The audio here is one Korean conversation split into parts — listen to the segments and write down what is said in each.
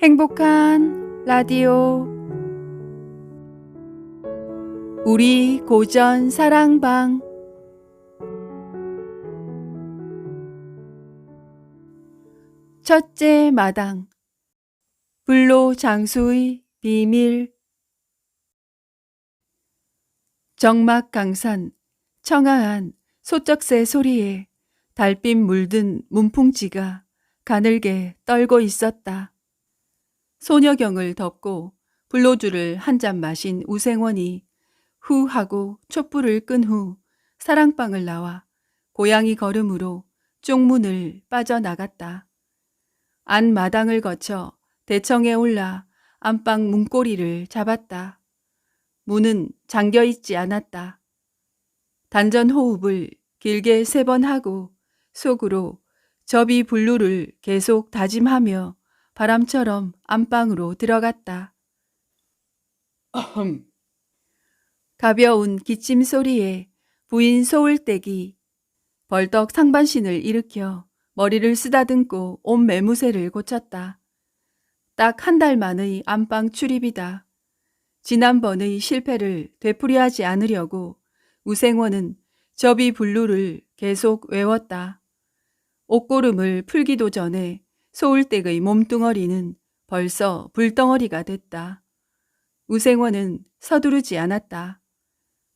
행복한 라디오. 우리 고전 사랑방. 첫째 마당. 불로장수의 비밀. 정막강산 청아한 소쩍새 소리에 달빛 물든 문풍지가 가늘게 떨고 있었다. 소녀경을 덮고 불로주를 한 잔 마신 우생원이 후 하고 촛불을 끈 후 사랑방을 나와 고양이 걸음으로 쪽문을 빠져나갔다. 안마당을 거쳐 대청에 올라 안방 문고리를 잡았다. 문은 잠겨있지 않았다. 단전 호흡을 길게 3번 하고 속으로 접이 불루를 계속 다짐하며 바람처럼 안방으로 들어갔다. 가벼운 기침 소리에 부인 소울댁이 벌떡 상반신을 일으켜 머리를 쓰다듬고 온 매무새를 고쳤다. 딱 1달 만의 안방 출입이다. 지난번의 실패를 되풀이하지 않으려고 우생원은 접이 불루를 계속 외웠다. 옷고름을 풀기도 전에 소울댁의 몸뚱어리는 벌써 불덩어리가 됐다. 우생원은 서두르지 않았다.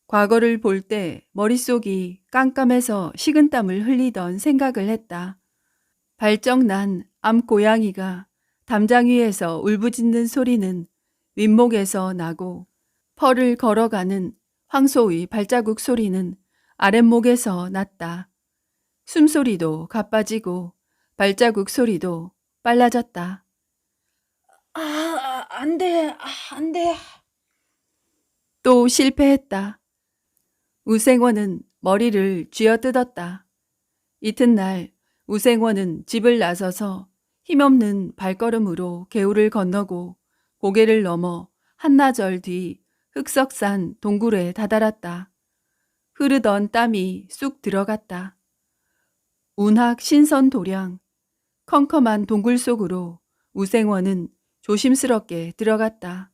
과거를 볼 때 머릿속이 깜깜해서 식은땀을 흘리던 생각을 했다. 발정난 암고양이가 담장 위에서 울부짖는 소리는 윗목에서 나고 펄을 걸어가는 황소의 발자국 소리는 아랫목에서 났다. 숨소리도 가빠지고 발자국 소리도 빨라졌다. 안 돼, 안 돼. 또 실패했다. 우생원은 머리를 쥐어뜯었다. 이튿날 우생원은 집을 나서서 힘없는 발걸음으로 개울을 건너고 고개를 넘어 한나절 뒤 흑석산 동굴에 다다랐다. 흐르던 땀이 쑥 들어갔다. 운학 신선 도량, 컴컴한 동굴 속으로 우생원은 조심스럽게 들어갔다.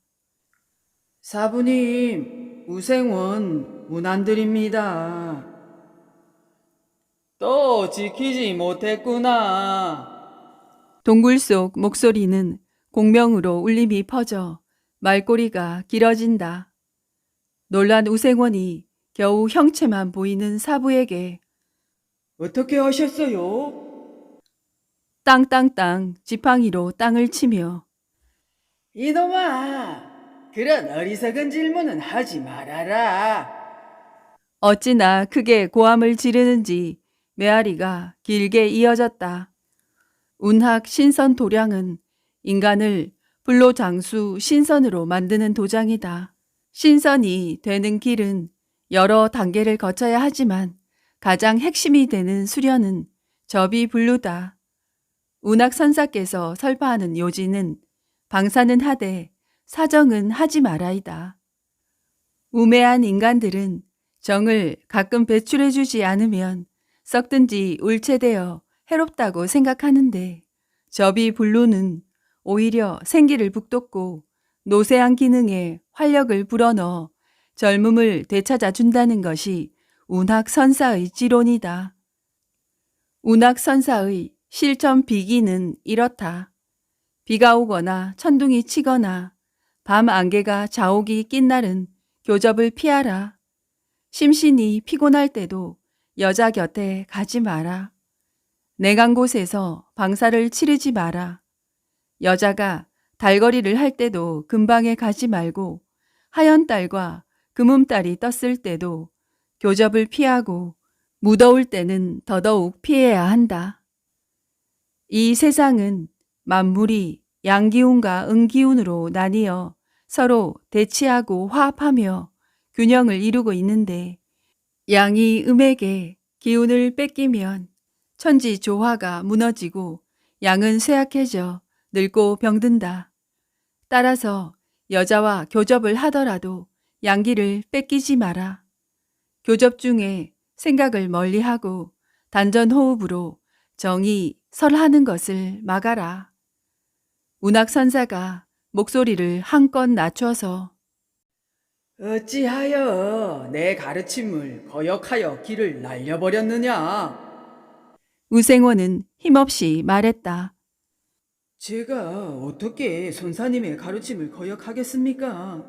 사부님, 우생원 문 안 드립니다. 또 지키지 못했구나. 동굴 속 목소리는 공명으로 울림이 퍼져 말꼬리가 길어진다. 놀란 우생원이 겨우 형체만 보이는 사부에게 어떻게 하셨어요? 땅땅땅 지팡이로 땅을 치며 이놈아, 그런 어리석은 질문은 하지 말아라. 어찌나 크게 고함을 지르는지 메아리가 길게 이어졌다. 운학 신선 도량은 인간을 불로장수 신선으로 만드는 도장이다. 신선이 되는 길은 여러 단계를 거쳐야 하지만 가장 핵심이 되는 수련은 접이 불루다. 운학 선사께서 설파하는 요지는 방사는 하되 사정은 하지 말아이다. 우매한 인간들은 정을 가끔 배출해주지 않으면 썩든지 울체되어 해롭다고 생각하는데 접이 불루는 오히려 생기를 북돋고 노쇠한 기능에 활력을 불어넣어 젊음을 되찾아 준다는 것이 운학선사의 지론이다. 운학선사의 실천 비기는 이렇다. 비가 오거나 천둥이 치거나 밤 안개가 자옥이 낀 날은 교접을 피하라. 심신이 피곤할 때도 여자 곁에 가지 마라. 냉한 곳에서 방사를 치르지 마라. 여자가 달거리를 할 때도 근방에 가지 말고 하얀 딸과 금음 딸이 떴을 때도 교접을 피하고 무더울 때는 더더욱 피해야 한다. 이 세상은 만물이 양기운과 음기운으로 나뉘어 서로 대치하고 화합하며 균형을 이루고 있는데 양이 음에게 기운을 뺏기면 천지 조화가 무너지고 양은 쇠약해져 늙고 병든다. 따라서 여자와 교접을 하더라도 양기를 뺏기지 마라. 교접 중에 생각을 멀리하고 단전 호흡으로 정이 설하는 것을 막아라. 운학 선사가 목소리를 한껏 낮춰서 어찌하여 내 가르침을 거역하여 길을 날려버렸느냐? 우생원은 힘없이 말했다. 제가 어떻게 선사님의 가르침을 거역하겠습니까?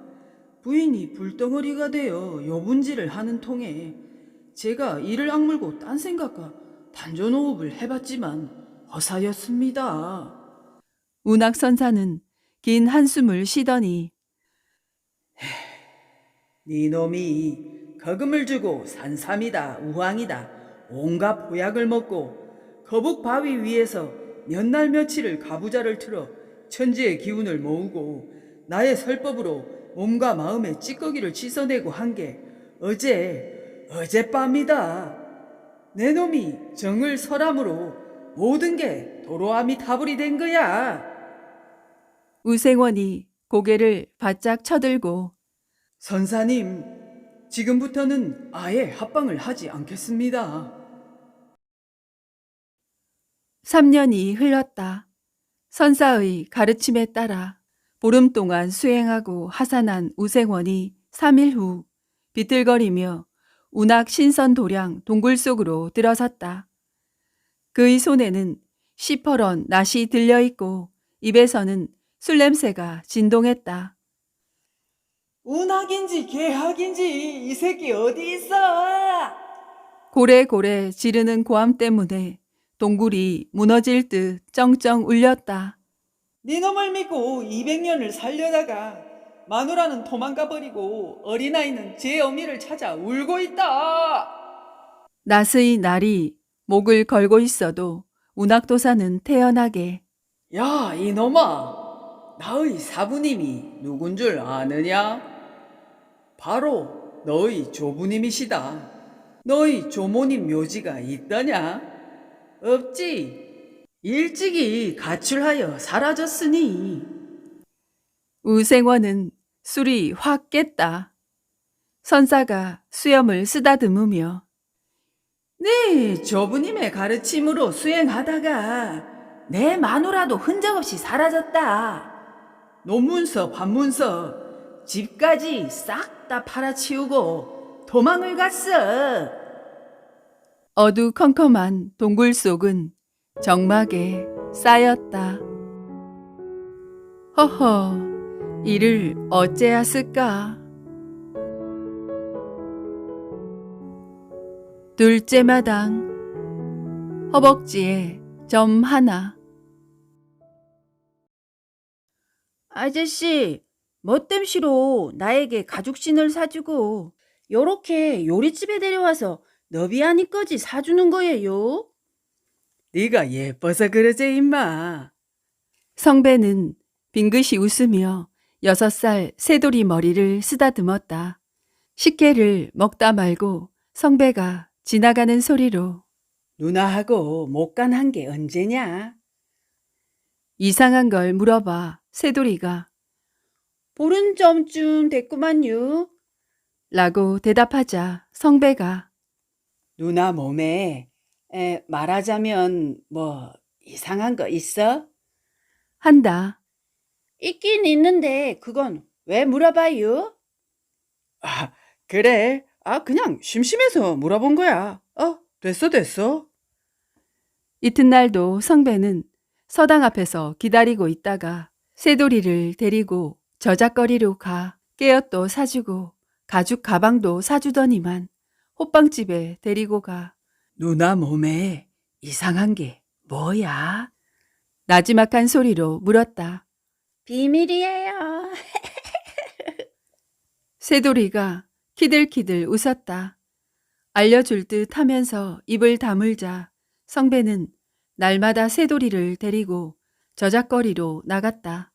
부인이 불덩어리가 되어 여분질을 하는 통에 제가 이를 악물고 딴 생각과 단전호흡을 해봤지만 허사였습니다. 운학 선사는 긴 한숨을 쉬더니 니놈이 거금을 주고 산삼이다 우황이다 온갖 보약을 먹고 거북 바위 위에서 몇 날 며칠을 가부좌를 틀어 천지의 기운을 모으고 나의 설법으로 몸과 마음의 찌꺼기를 씻어내고 한 게 어젯밤이다. 내 놈이 정을 설함으로 모든 게 도로아미 타불이 된 거야. 우생원이 고개를 바짝 쳐들고 선사님, 지금부터는 아예 합방을 하지 않겠습니다. 3년이 흘렀다. 선사의 가르침에 따라 보름 동안 수행하고 하산한 우생원이 3일 후 비틀거리며 운학 신선 도량 동굴 속으로 들어섰다. 그의 손에는 시퍼런 낫이 들려있고 입에서는 술 냄새가 진동했다. 운학인지 개학인지 이 새끼 어디 있어? 고래고래 지르는 고함 때문에 동굴이 무너질 듯 쩡쩡 울렸다. 니놈을 믿고 200년을 살려다가 마누라는 도망가 버리고 어린아이는 제 어미를 찾아 울고 있다. 낫의 날이 목을 걸고 있어도 운학도사는 태연하게 야, 이놈아, 나의 사부님이 누군 줄 아느냐? 바로 너희 조부님이시다. 너희 조모님 묘지가 있더냐? 없지. 일찍이 가출하여 사라졌으니. 우생원은 술이 확 깼다. 선사가 수염을 쓰다듬으며 네, 조부님의 가르침으로 수행하다가 내 마누라도 흔적없이 사라졌다. 논문서, 반문서, 집까지 싹 다 팔아치우고 도망을 갔어. 어두컴컴한 동굴 속은 정막에 쌓였다. 허허, 이를 어째야 쓸까? 둘째 마당, 허벅지에 점 하나. 아저씨, 뭐 땜시로 나에게 가죽신을 사주고 요렇게 요리집에 데려와서 너비아니까지 사주는 거예요? 네가 예뻐서 그러지 임마. 성배는 빙긋이 웃으며 6살 새돌이 머리를 쓰다듬었다. 식혜를 먹다 말고 성배가 지나가는 소리로 누나하고 못 간 한 게 언제냐? 이상한 걸 물어봐 새돌이가 보름 전쯤 됐구만요. 라고 대답하자 성배가 누나 몸에 말하자면 뭐 이상한 거 있어? 한다. 있긴 있는데 그건 왜 물어봐요? 아, 그래. 그냥 심심해서 물어본 거야. 됐어. 이튿날도 성배는 서당 앞에서 기다리고 있다가 새돌이를 데리고 저작거리로 가 깨엇도 사주고 가죽 가방도 사주더니만 호빵집에 데리고 가 누나 몸에 이상한 게 뭐야? 나지막한 소리로 물었다. 비밀이에요. 새돌이가 키들키들 웃었다. 알려줄 듯 하면서 입을 다물자 성배는 날마다 새돌이를 데리고 저작거리로 나갔다.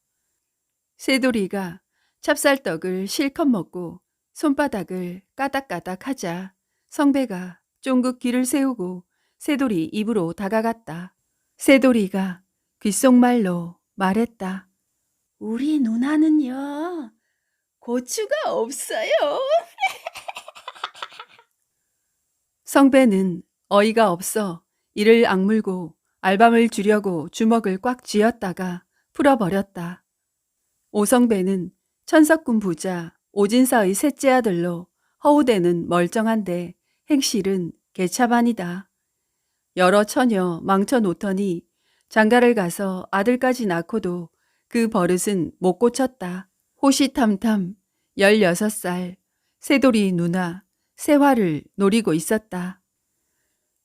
새돌이가 찹쌀떡을 실컷 먹고 손바닥을 까닥까닥 하자 성배가 쫑긋 귀를 세우고 새돌이 입으로 다가갔다. 새돌이가 귓속말로 말했다. 우리 누나는요, 고추가 없어요. 성배는 어이가 없어 이를 악물고 알밤을 주려고 주먹을 꽉 쥐었다가 풀어버렸다. 오성배는 천석군 부자 오진사의 셋째 아들로 허우대는 멀쩡한데 행실은 개차반이다. 여러 처녀 망쳐놓더니 장가를 가서 아들까지 낳고도 그 버릇은 못 고쳤다. 호시탐탐 16살 새돌이 누나 세화를 노리고 있었다.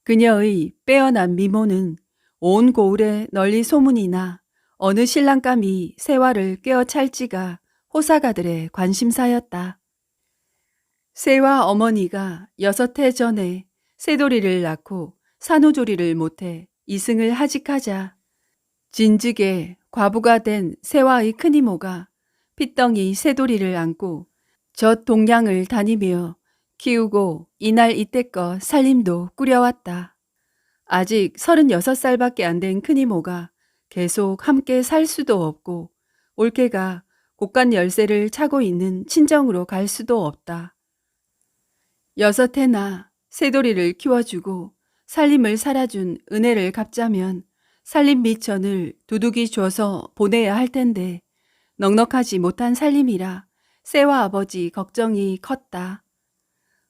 그녀의 빼어난 미모는 온 고을에 널리 소문이 나 어느 신랑감이 세화를 꿰어찰지가 호사가들의 관심사였다. 세화 어머니가 6해 전에 새돌이를 낳고 산후조리를 못해 이승을 하직하자 진즉에 과부가 된 세화의 큰이모가 핏덩이 새돌이를 안고 젖 동량을 다니며 키우고 이날 이때껏 살림도 꾸려왔다. 아직 36살밖에 안 된 큰이모가 계속 함께 살 수도 없고 올케가 곳간 열쇠를 차고 있는 친정으로 갈 수도 없다. 6해나 새돌이를 키워주고 살림을 살아준 은혜를 갚자면 살림 미천을 두둑이 줘서 보내야 할 텐데 넉넉하지 못한 살림이라 세와 아버지 걱정이 컸다.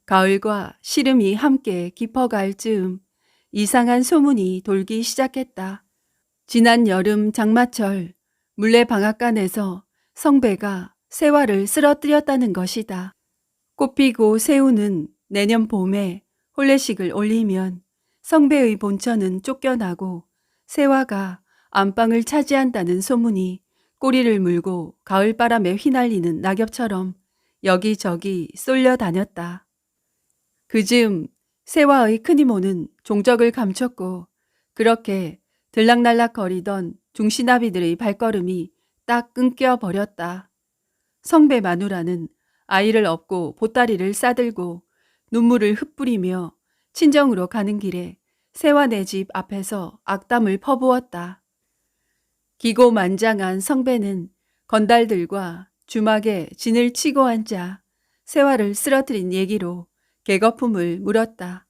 가을과 시름이 함께 깊어갈 즈음 이상한 소문이 돌기 시작했다. 지난 여름 장마철 물레방앗간에서 성배가 세화를 쓰러뜨렸다는 것이다. 꽃피고 새우는 내년 봄에 혼례식을 올리면 성배의 본처는 쫓겨나고 세화가 안방을 차지한다는 소문이 꼬리를 물고 가을바람에 휘날리는 낙엽처럼 여기저기 쏠려 다녔다. 그즈음 세화의 큰이모는 종적을 감췄고 그렇게 들락날락거리던 중시나비들의 발걸음이 딱 끊겨버렸다. 성배 마누라는 아이를 업고 보따리를 싸들고 눈물을 흩뿌리며 친정으로 가는 길에 세화네 집 앞에서 악담을 퍼부었다. 기고만장한 성배는 건달들과 주막에 진을 치고 앉아 세화를 쓰러뜨린 얘기로 개거품을 물었다.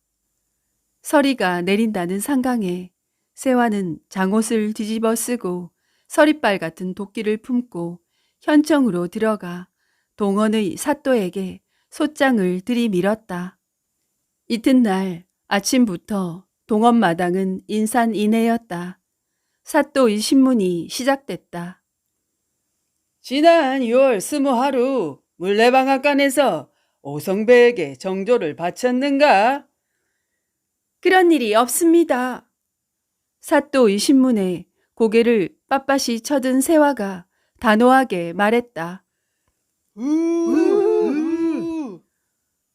서리가 내린다는 상강에 세화는 장옷을 뒤집어 쓰고 서리빨 같은 도끼를 품고 현청으로 들어가 동헌의 사또에게 솥장을 들이밀었다. 이튿날 아침부터 동헌마당은 인산인해였다. 사또의 신문이 시작됐다. 지난 6월 20하루 물레방앗간에서 오성배에게 정조를 바쳤는가? 그런 일이 없습니다. 사또의 신문에 고개를 빳빳이 쳐든 세화가 단호하게 말했다.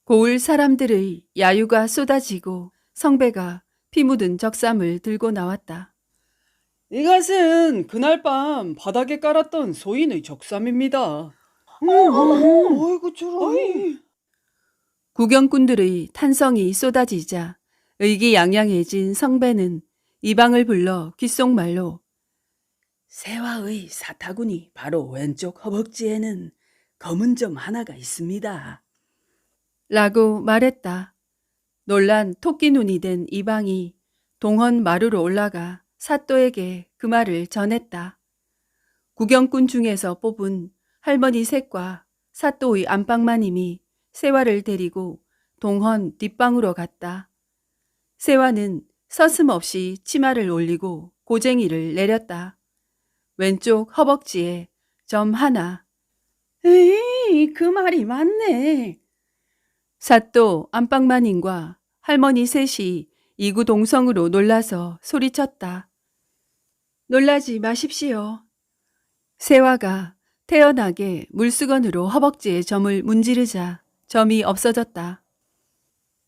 고을 사람들의 야유가 쏟아지고 성배가 피 묻은 적삼을 들고 나왔다. 이것은 그날 밤 바닥에 깔았던 소인의 적삼입니다. 어이구 저런. 구경꾼들의 탄성이 쏟아지자 의기양양해진 성배는 이방을 불러 귓속말로 세화의 사타구니 바로 왼쪽 허벅지에는 검은 점 하나가 있습니다. 라고 말했다. 놀란 토끼 눈이 된 이방이 동헌 마루로 올라가 사또에게 그 말을 전했다. 구경꾼 중에서 뽑은 할머니 셋과 사또의 안방마님이 세화를 데리고 동헌 뒷방으로 갔다. 세화는 서슴없이 치마를 올리고 고쟁이를 내렸다. 왼쪽 허벅지에 점 하나. 에이, 그 말이 맞네. 사또 안방마님과 할머니 셋이 이구동성으로 놀라서 소리쳤다. 놀라지 마십시오. 세화가 태연하게 물수건으로 허벅지에 점을 문지르자 점이 없어졌다.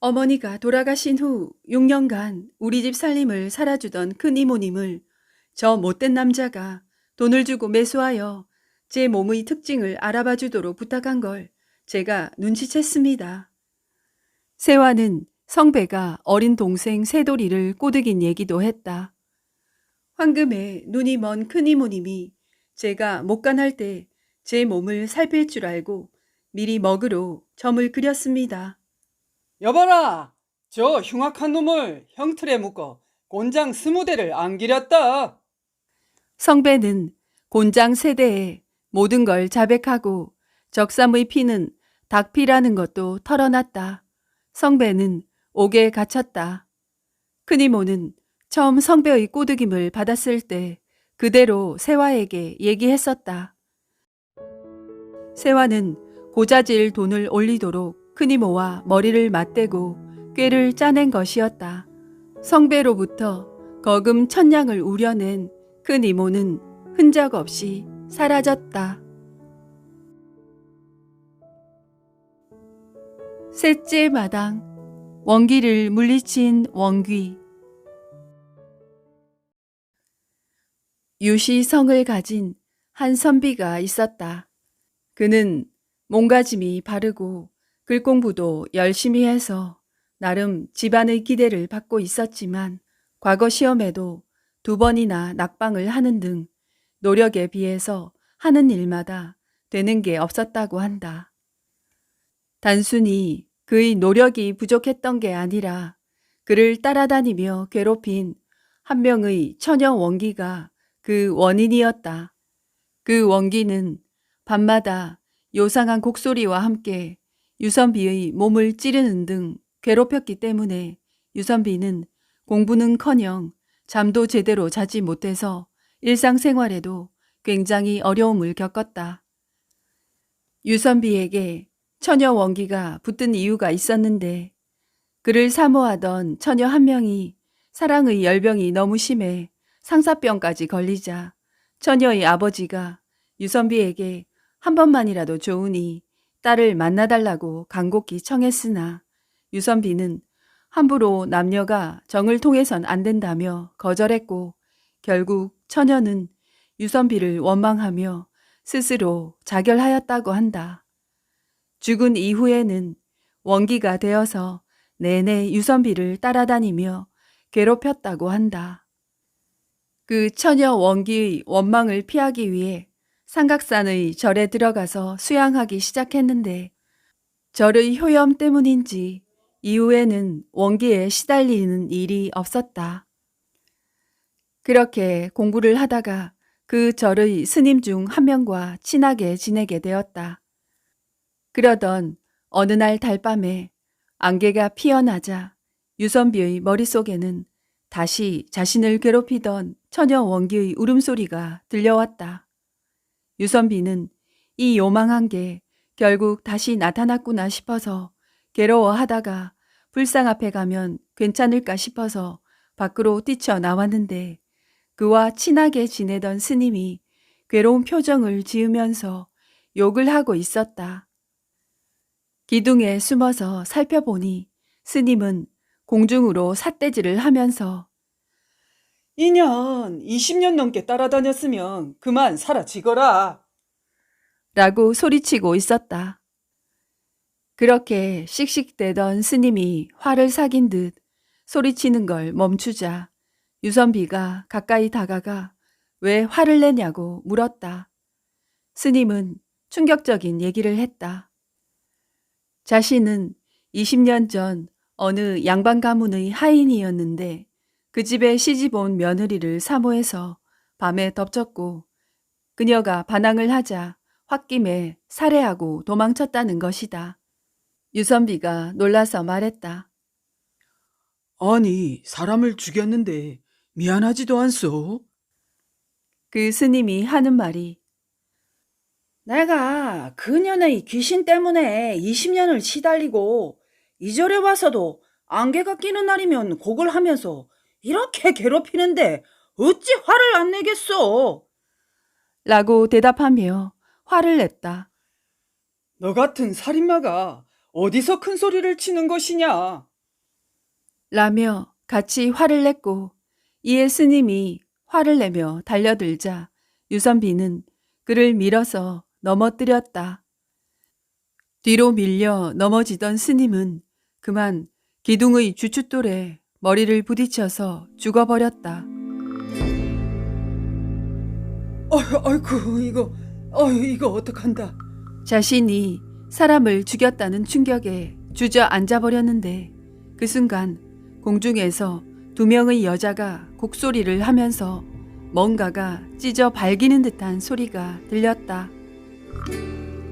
어머니가 돌아가신 후 6년간 우리 집 살림을 살아주던 큰 이모님을 저 못된 남자가 돈을 주고 매수하여 제 몸의 특징을 알아봐 주도록 부탁한 걸 제가 눈치챘습니다. 세화는 성배가 어린 동생 새돌이를 꼬드긴 얘기도 했다. 황금에 눈이 먼 큰 이모님이 제가 목간할 때 제 몸을 살필 줄 알고 미리 먹으로 점을 그렸습니다. 여봐라, 저 흉악한 놈을 형틀에 묶어 곤장 20대를 안기렸다. 성배는 곤장 세대에 모든 걸 자백하고 적삼의 피는 닭피라는 것도 털어놨다. 성배는 옥에 갇혔다. 큰 이모는 처음 성배의 꼬드김을 받았을 때 그대로 세화에게 얘기했었다. 세화는 고자질 돈을 올리도록 큰 이모와 머리를 맞대고 꾀를 짜낸 것이었다. 성배로부터 거금 1000냥을 우려낸 큰 이모는 흔적 없이 사라졌다. 셋째 마당, 원기를 물리친 원귀. 유시성을 가진 한 선비가 있었다. 그는 몸가짐이 바르고 글공부도 열심히 해서 나름 집안의 기대를 받고 있었지만 과거 시험에도 2번이나 낙방을 하는 등 노력에 비해서 하는 일마다 되는 게 없었다고 한다. 단순히 그의 노력이 부족했던 게 아니라 그를 따라다니며 괴롭힌 한 명의 처녀 원기가 그 원인이었다. 그 원기는 밤마다 요상한 곡소리와 함께 유선비의 몸을 찌르는 등 괴롭혔기 때문에 유선비는 공부는커녕 잠도 제대로 자지 못해서 일상생활에도 굉장히 어려움을 겪었다. 유선비에게 처녀 원기가 붙은 이유가 있었는데 그를 사모하던 처녀 한 명이 사랑의 열병이 너무 심해 상사병까지 걸리자 처녀의 아버지가 유선비에게 한 번만이라도 좋으니 딸을 만나달라고 간곡히 청했으나 유선비는 함부로 남녀가 정을 통해선 안 된다며 거절했고 결국 처녀는 유선비를 원망하며 스스로 자결하였다고 한다. 죽은 이후에는 원기가 되어서 내내 유선비를 따라다니며 괴롭혔다고 한다. 그 처녀 원기의 원망을 피하기 위해 삼각산의 절에 들어가서 수양하기 시작했는데 절의 효염 때문인지 이후에는 원기에 시달리는 일이 없었다. 그렇게 공부를 하다가 그 절의 스님 중 한 명과 친하게 지내게 되었다. 그러던 어느 날 달밤에 안개가 피어나자 유선비의 머릿속에는 다시 자신을 괴롭히던 처녀 원기의 울음소리가 들려왔다. 유선비는 이 요망한 게 결국 다시 나타났구나 싶어서 괴로워하다가 불상 앞에 가면 괜찮을까 싶어서 밖으로 뛰쳐나왔는데 그와 친하게 지내던 스님이 괴로운 표정을 지으면서 욕을 하고 있었다. 기둥에 숨어서 살펴보니 스님은 공중으로 삿대질을 하면서 인연 20년 넘게 따라다녔으면 그만 사라지거라. 라고 소리치고 있었다. 그렇게 씩씩대던 스님이 화를 사긴 듯 소리치는 걸 멈추자 유선비가 가까이 다가가 왜 화를 내냐고 물었다. 스님은 충격적인 얘기를 했다. 자신은 20년 전 어느 양반 가문의 하인이었는데 그 집에 시집 온 며느리를 사모해서 밤에 덮쳤고 그녀가 반항을 하자 홧김에 살해하고 도망쳤다는 것이다. 유선비가 놀라서 말했다. 아니, 사람을 죽였는데 미안하지도 않소? 그 스님이 하는 말이 내가 그년의 귀신 때문에 20년을 시달리고 이 절에 와서도 안개가 끼는 날이면 곡을 하면서 이렇게 괴롭히는데 어찌 화를 안 내겠소? 라고 대답하며 화를 냈다. 너 같은 살인마가 어디서 큰 소리를 치는 것이냐? 라며 같이 화를 냈고 이에 스님이 화를 내며 달려들자 유선비는 그를 밀어서 넘어뜨렸다. 뒤로 밀려 넘어지던 스님은 그만 기둥의 주춧돌에 머리를 부딪혀서 죽어버렸다. 아이고, 이거 어떡한다. 자신이 사람을 죽였다는 충격에 주저앉아버렸는데 그 순간 공중에서 2명의 여자가 곡소리를 하면서 뭔가가 찢어 발기는 듯한 소리가 들렸다.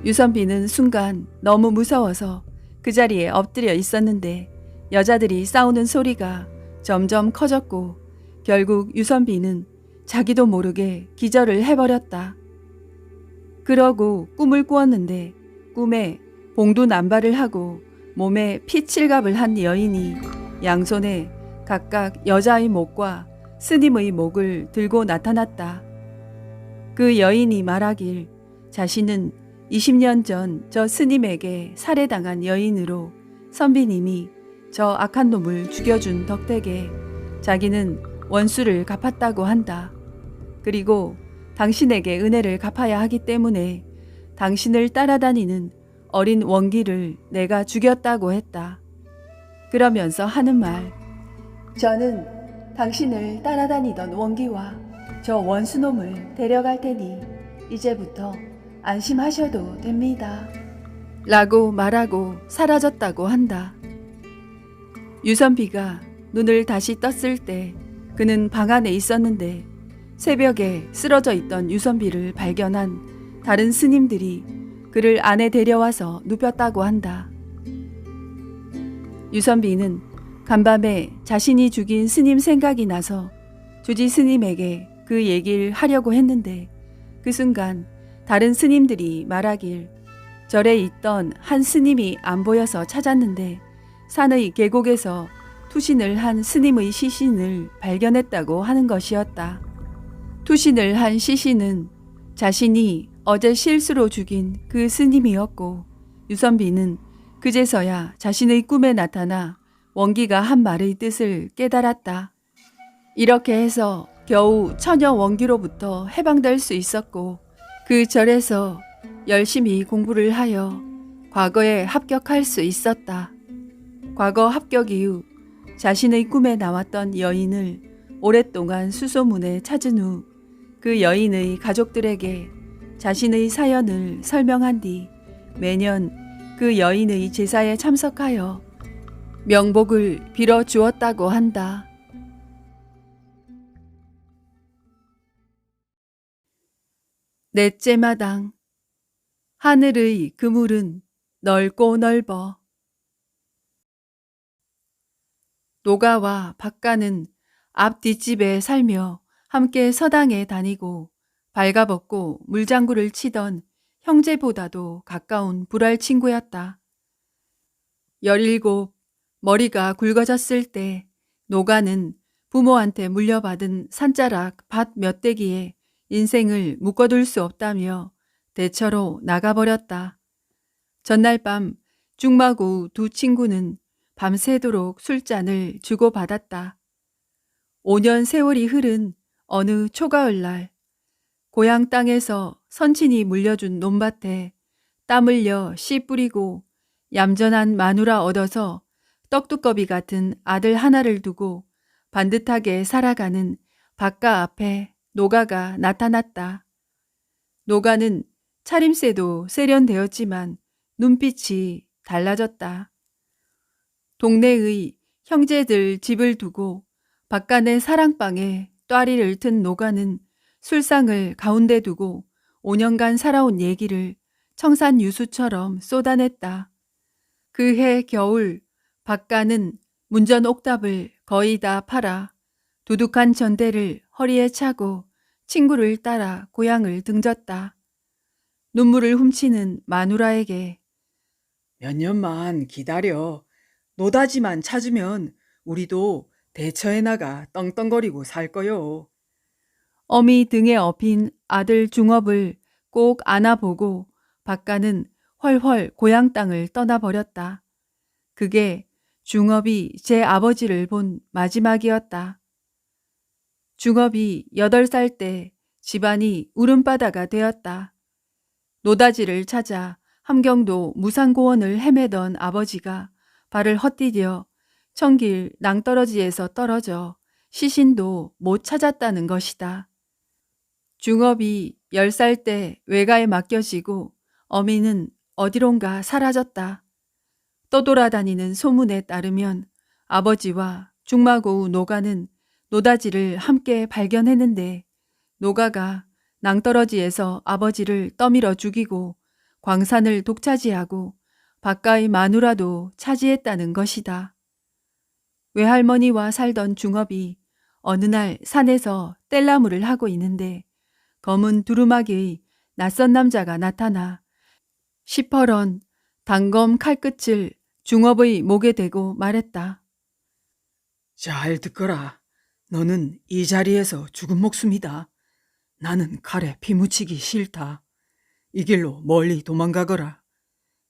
유선비는 순간 너무 무서워서 그 자리에 엎드려 있었는데 여자들이 싸우는 소리가 점점 커졌고 결국 유선비는 자기도 모르게 기절을 해버렸다. 그러고 꿈을 꾸었는데 꿈에 봉두 남발을 하고 몸에 피칠갑을 한 여인이 양손에 각각 여자의 목과 스님의 목을 들고 나타났다. 그 여인이 말하길 자신은 20년 전 저 스님에게 살해당한 여인으로 선비님이 저 악한 놈을 죽여준 덕택에 자기는 원수를 갚았다고 한다. 그리고 당신에게 은혜를 갚아야 하기 때문에 당신을 따라다니는 어린 원기를 내가 죽였다고 했다. 그러면서 하는 말, 저는 당신을 따라다니던 원기와 저 원수놈을 데려갈 테니 이제부터 안심하셔도 됩니다. 라고 말하고 사라졌다고 한다. 유선비가 눈을 다시 떴을 때 그는 방 안에 있었는데 새벽에 쓰러져 있던 유선비를 발견한 다른 스님들이 그를 안에 데려와서 눕혔다고 한다. 유선비는 간밤에 자신이 죽인 스님 생각이 나서 주지 스님에게 그 얘기를 하려고 했는데 그 순간 다른 스님들이 말하길 절에 있던 한 스님이 안 보여서 찾았는데 산의 계곡에서 투신을 한 스님의 시신을 발견했다고 하는 것이었다. 투신을 한 시신은 자신이 어제 실수로 죽인 그 스님이었고 유선비는 그제서야 자신의 꿈에 나타나 원기가 한 말의 뜻을 깨달았다. 이렇게 해서 겨우 처녀 원기로부터 해방될 수 있었고 그 절에서 열심히 공부를 하여 과거에 합격할 수 있었다. 과거 합격 이후 자신의 꿈에 나왔던 여인을 오랫동안 수소문에 찾은 후 그 여인의 가족들에게 자신의 사연을 설명한 뒤 매년 그 여인의 제사에 참석하여 명복을 빌어 주었다고 한다. 넷째 마당. 하늘의 그물은 넓고 넓어. 노가와 박가는 앞 뒷집에 살며 함께 서당에 다니고 발가벗고 물장구를 치던 형제보다도 가까운 불알 친구였다. 17 머리가 굵어졌을 때 노가는 부모한테 물려받은 산자락 밭 몇 대기에 인생을 묶어둘 수 없다며 대처로 나가버렸다. 전날 밤 중마고 두 친구는 밤새도록 술잔을 주고받았다. 5년 세월이 흐른 어느 초가을날 고향 땅에서 선친이 물려준 논밭에 땀 흘려 씨 뿌리고 얌전한 마누라 얻어서 떡두꺼비 같은 아들 하나를 두고 반듯하게 살아가는 박가 앞에 노가가 나타났다. 노가는 차림새도 세련되었지만 눈빛이 달라졌다. 동네의 형제들 집을 두고 박간의 사랑방에 또아리를 튼 노가는 술상을 가운데 두고 5년간 살아온 얘기를 청산유수처럼 쏟아냈다. 그해 겨울 박간은 문전 옥답을 거의 다 팔아 두둑한 전대를 허리에 차고 친구를 따라 고향을 등졌다. 눈물을 훔치는 마누라에게 몇 년만 기다려. 노다지만 찾으면 우리도 대처해 나가 떵떵거리고 살 거요. 어미 등에 업힌 아들 중업을 꼭 안아보고 박가는 헐헐 고향 땅을 떠나버렸다. 그게 중업이 제 아버지를 본 마지막이었다. 중업이 8살 때 집안이 울음바다가 되었다. 노다지를 찾아 함경도 무산고원을 헤매던 아버지가 발을 헛디뎌 청길 낭떠러지에서 떨어져 시신도 못 찾았다는 것이다. 중업이 10살 때 외가에 맡겨지고 어미는 어디론가 사라졌다. 떠돌아다니는 소문에 따르면 아버지와 중마고우 노가는 노다지를 함께 발견했는데 노가가 낭떠러지에서 아버지를 떠밀어 죽이고 광산을 독차지하고 바깥의 마누라도 차지했다는 것이다. 외할머니와 살던 중업이 어느 날 산에서 뗄나무를 하고 있는데 검은 두루마기의 낯선 남자가 나타나 시퍼런 단검 칼끝을 중업의 목에 대고 말했다. 잘 듣거라. 너는 이 자리에서 죽은 목숨이다. 나는 칼에 피 묻히기 싫다. 이 길로 멀리 도망가거라.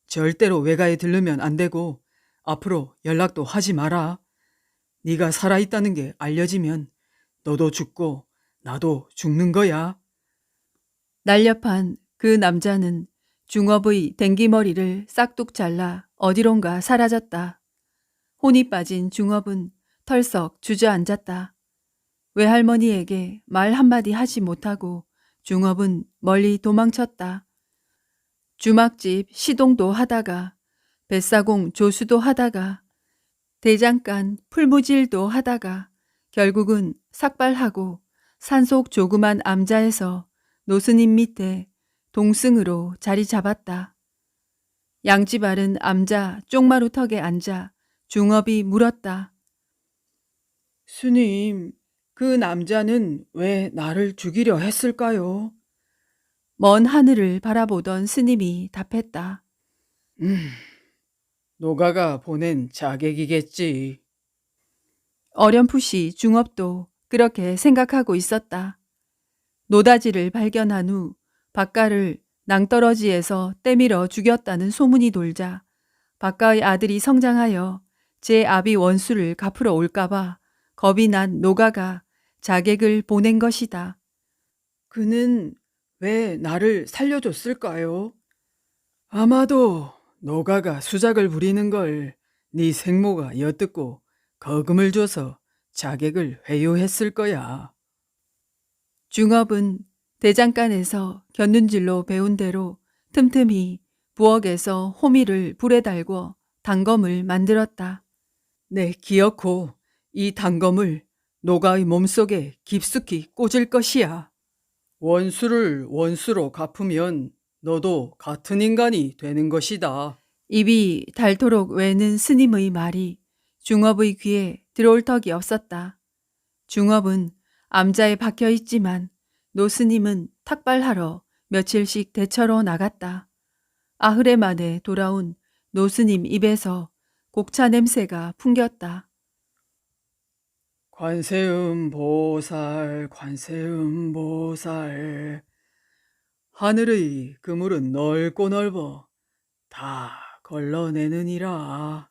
절대로 외가에 들르면 안 되고 앞으로 연락도 하지 마라. 네가 살아있다는 게 알려지면 너도 죽고 나도 죽는 거야. 날렵한 그 남자는 중업의 댕기머리를 싹둑 잘라 어디론가 사라졌다. 혼이 빠진 중업은 털썩 주저앉았다. 외할머니에게 말 한마디 하지 못하고 중업은 멀리 도망쳤다. 주막집 시동도 하다가 뱃사공 조수도 하다가 대장간 풀무질도 하다가 결국은 삭발하고 산속 조그만 암자에서 노스님 밑에 동승으로 자리 잡았다. 양지 바른 암자 쪽마루 턱에 앉아 중업이 물었다. 스님, 그 남자는 왜 나를 죽이려 했을까요? 먼 하늘을 바라보던 스님이 답했다. 노가가 보낸 자객이겠지. 어렴풋이 중업도 그렇게 생각하고 있었다. 노다지를 발견한 후 박가를 낭떠러지에서 떼밀어 죽였다는 소문이 돌자 박가의 아들이 성장하여 제 아비 원수를 갚으러 올까봐 겁이 난 노가가 자객을 보낸 것이다. 그는 왜 나를 살려줬을까요? 아마도 노가가 수작을 부리는 걸 네 생모가 엿듣고 거금을 줘서 자객을 회유했을 거야. 중업은 대장간에서 곁눈질로 배운 대로 틈틈이 부엌에서 호미를 불에 달궈 단검을 만들었다. 내 기어코 이 단검을 노가의 몸속에 깊숙이 꽂을 것이야. 원수를 원수로 갚으면 너도 같은 인간이 되는 것이다. 입이 닳도록 외는 스님의 말이 중업의 귀에 들어올 턱이 없었다. 중업은 암자에 박혀 있지만 노 스님은 탁발하러 며칠씩 대처로 나갔다. 아흐레 만에 돌아온 노 스님 입에서 곡차 냄새가 풍겼다. 관세음 보살, 관세음 보살. 하늘의 그물은 넓고 넓어 다 걸러내느니라.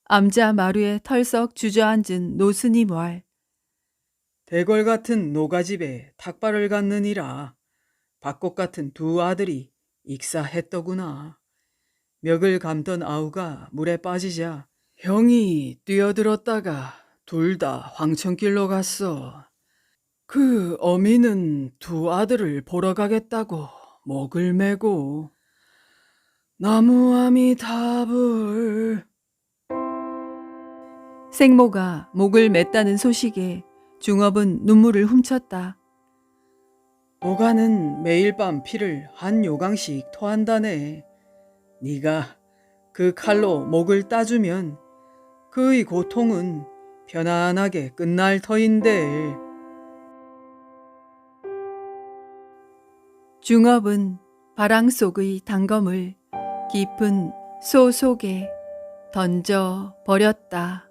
암자 마루에 털썩 주저앉은 노 스님 왈. 대궐 같은 노가집에 탁발을 갖느니라. 박곡 같은 두 아들이 익사했더구나. 멱을 감던 아우가 물에 빠지자 형이 뛰어들었다가 둘 다 황천길로 갔어. 그 어미는 두 아들을 보러 가겠다고 목을 메고 나무아미타불. 생모가 목을 맸다는 소식에 중업은 눈물을 훔쳤다. 노가는 매일 밤 피를 한 요강씩 토한다네. 네가 그 칼로 목을 따주면 그의 고통은 편안하게 끝날 터인데. 중업은 바랑 속의 단검을 깊은 소 속에 던져 버렸다.